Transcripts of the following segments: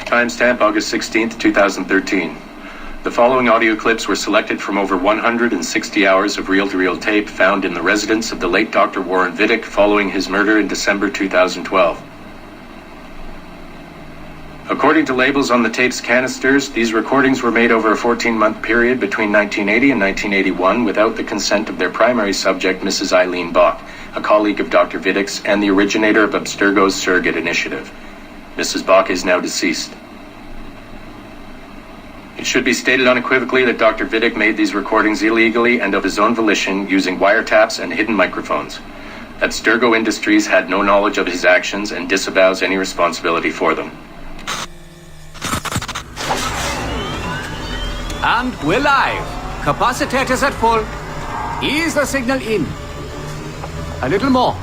Timestamp August 16th, 2013. The following audio clips were selected from over 160 hours of reel-to-reel tape found in the residence of the late Dr. Warren Vidic following his murder in December 2012. According to labels on the tape's canisters, these recordings were made over a 14-month period between 1980 and 1981 without the consent of their primary subject, Mrs. Eileen Bach, a colleague of Dr. Vidic's and the originator of Abstergo's surrogate initiative. Mrs. Bach is now deceased. It should be stated unequivocally that Dr. Vidic made these recordings illegally and of his own volition using wiretaps and hidden microphones. Abstergo Industries had no knowledge of his actions and disavows any responsibility for them. And we're live. Capacitors at full. Ease the signal in. A little more.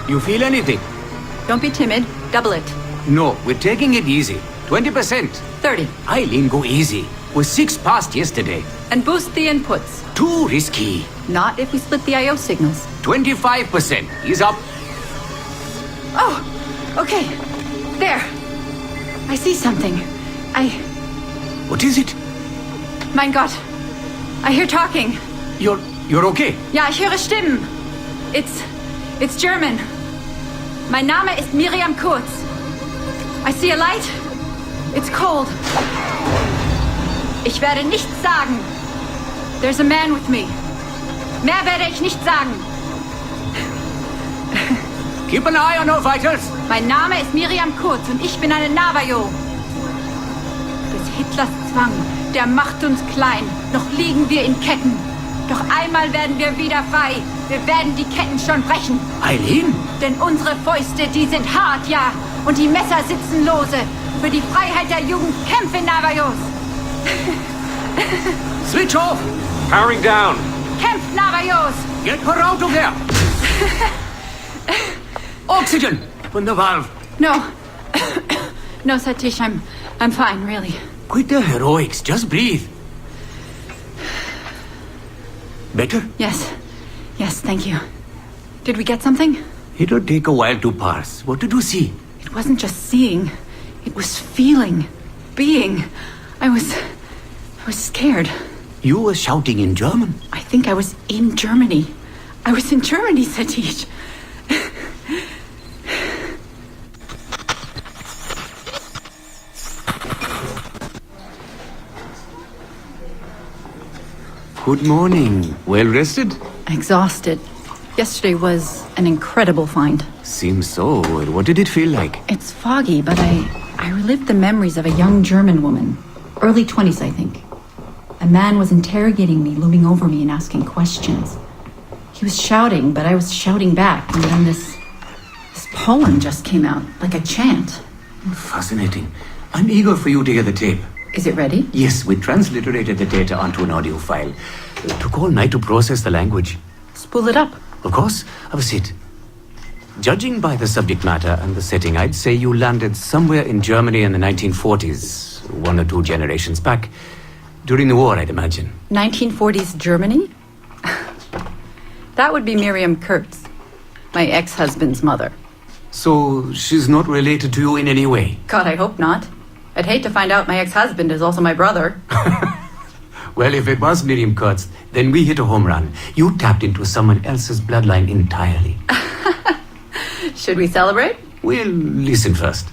You feel anything? Don't be timid. Double it. No, we're taking it easy. 20%. 30. Eileen, go easy. We're 6 past yesterday. And boost the inputs. Too risky. Not if we split the I/O signals. 25%. Ease up. Oh, okay. There. I see something. What is it? Mein Gott. I hear talking. You're okay? Ja, ich höre Stimmen. It's German. Mein Name ist Miriam Kurz. I see a light. It's cold. Ich werde nichts sagen. There's a man with me. Mehr werde ich nicht sagen. Keep an eye on our vitals. Mein Name ist Miriam Kurz und ich bin eine Navajo. Des Hitlers Zwang, der macht uns klein. Noch liegen wir in Ketten. Doch einmal werden wir wieder frei. Wir werden die Ketten schon brechen. Eileen? Denn unsere Fäuste, die sind hart, ja. Und die Messer sitzen lose. Für die Freiheit der Jugend kämpfen Navajos. Switch off. Powering down. Kämpft Navajos. Get her out of there. Oxygen from the valve. No. No, Satish, I'm fine, really. Quit the heroics. Just breathe. Better? Yes, thank you. Did we get something? It'll take a while to parse. What did you see? It wasn't just seeing. It was feeling. Being. I was scared. You were shouting in German? I think I was in Germany. I was in Germany, Satish. Good morning. Well rested? Exhausted. Yesterday was an incredible find. Seems so. What did it feel like? It's foggy, but I relived the memories of a young German woman. Early 20s, I think. A man was interrogating me, looming over me and asking questions. He was shouting, but I was shouting back. And then this poem just came out, like a chant. Fascinating. I'm eager for you to hear the tape. Is it ready? Yes, we transliterated the data onto an audio file. It took all night to process the language. Spool it up. Of course. Have a seat. Judging by the subject matter and the setting, I'd say you landed somewhere in Germany in the 1940s, 1 or 2 generations back. During the war, I'd imagine. 1940s Germany? That would be Miriam Kurz, my ex-husband's mother. So she's not related to you in any way? God, I hope not. I'd hate to find out my ex-husband is also my brother. Well, if it was Miriam Kurtz, then we hit a home run. You tapped into someone else's bloodline entirely. Should we celebrate? We'll listen first.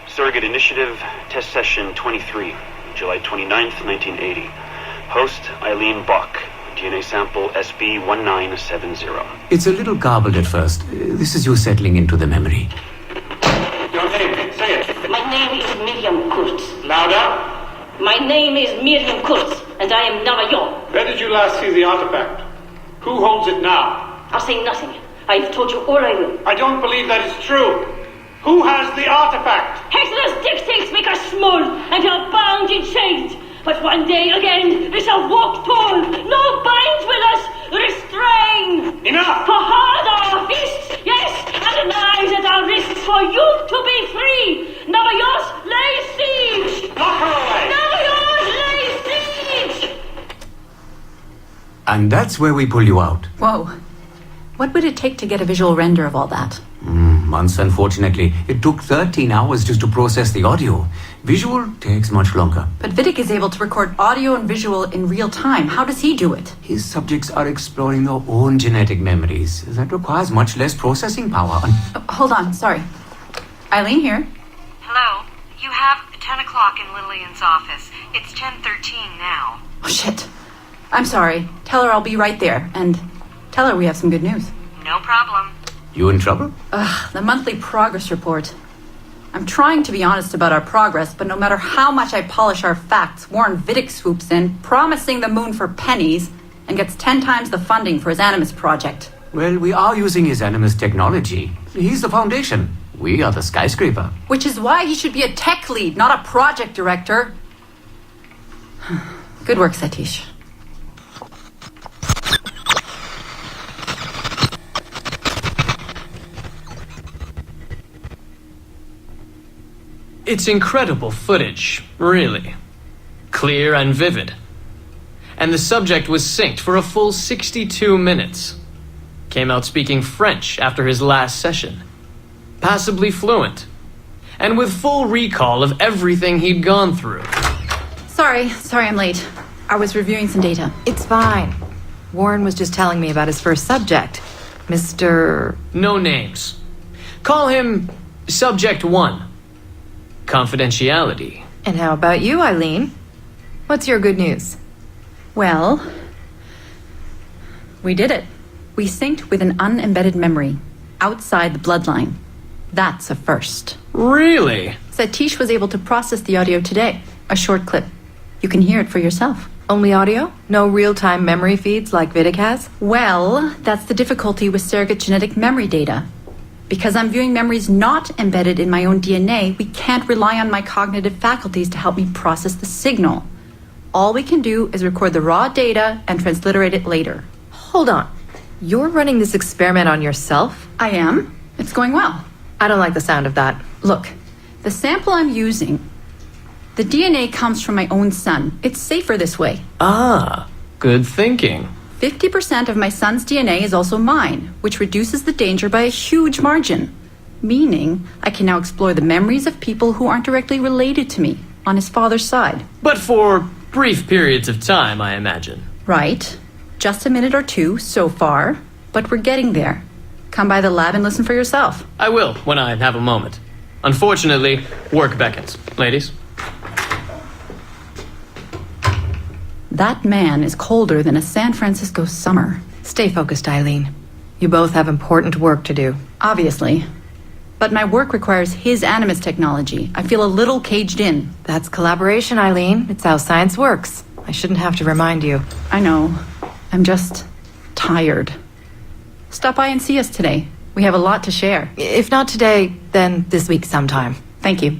Surrogate Initiative, Test Session 23, July 29th, 1980. Host, Eileen Bach. DNA sample SB1970. It's a little garbled at first. This is you settling into the memory. Your name, say it. My name is Miriam Kurz. Louder. My name is Miriam Kurz, and I am Navajo. Where did you last see the artifact? Who holds it now? I'll say nothing. I've told you all I will. I don't believe that is true. Who has the artifact? Hitler's dictates make us small and are bound in chains. But one day again we shall walk tall. No binds with us, restrain. Enough! For hard our fists, yes, and knives at our wrists for you to be free. Navajos lay siege. Knock her away. Navajos lay siege. And that's where we pull you out. Whoa. What would it take to get a visual render of all that? months, unfortunately. It took 13 hours just to process the audio. Visual takes much longer. But Vidic is able to record audio and visual in real time. How does he do it? His subjects are exploring their own genetic memories. That requires much less processing power. Hold on, sorry. Eileen here. Hello. You have 10 o'clock in Lillian's office. It's 10:13 now. Oh, shit. I'm sorry. Tell her I'll be right there. And tell her we have some good news. No problem. You in trouble? The monthly progress report. I'm trying to be honest about our progress, but no matter how much I polish our facts, Warren Vidic swoops in, promising the moon for pennies, and gets 10 times the funding for his Animus project. Well, we are using his Animus technology. He's the foundation. We are the skyscraper. Which is why he should be a tech lead, not a project director. Good work, Satish. It's incredible footage, really. Clear and vivid. And the subject was synced for a full 62 minutes. Came out speaking French after his last session. Passably fluent. And with full recall of everything he'd gone through. Sorry I'm late. I was reviewing some data. It's fine. Warren was just telling me about his first subject, Mr. No names. Call him Subject 1. Confidentiality. And how about you, Eileen? What's your good news? Well, we did it. We synced with an unembedded memory outside the bloodline. That's a first. Really? Satish was able to process the audio today. A short clip. You can hear it for yourself. Only audio? No real-time memory feeds like Vidic has? Well, that's the difficulty with surrogate genetic memory data. Because I'm viewing memories not embedded in my own DNA, we can't rely on my cognitive faculties to help me process the signal. All we can do is record the raw data and transliterate it later. Hold on. You're running this experiment on yourself? I am. It's going well. I don't like the sound of that. Look, the sample I'm using, the DNA comes from my own son. It's safer this way. Ah, good thinking. 50% of my son's DNA is also mine, which reduces the danger by a huge margin. Meaning, I can now explore the memories of people who aren't directly related to me on his father's side. But for brief periods of time, I imagine. Right. Just a minute or two so far, but we're getting there. Come by the lab and listen for yourself. I will, when I have a moment. Unfortunately, work beckons. Ladies? That man is colder than a San Francisco summer. Stay focused, Eileen. You both have important work to do. Obviously. But my work requires his Animus technology. I feel a little caged in. That's collaboration, Eileen. It's how science works. I shouldn't have to remind you. I know. I'm just tired. Stop by and see us today. We have a lot to share. If not today, then this week sometime. Thank you.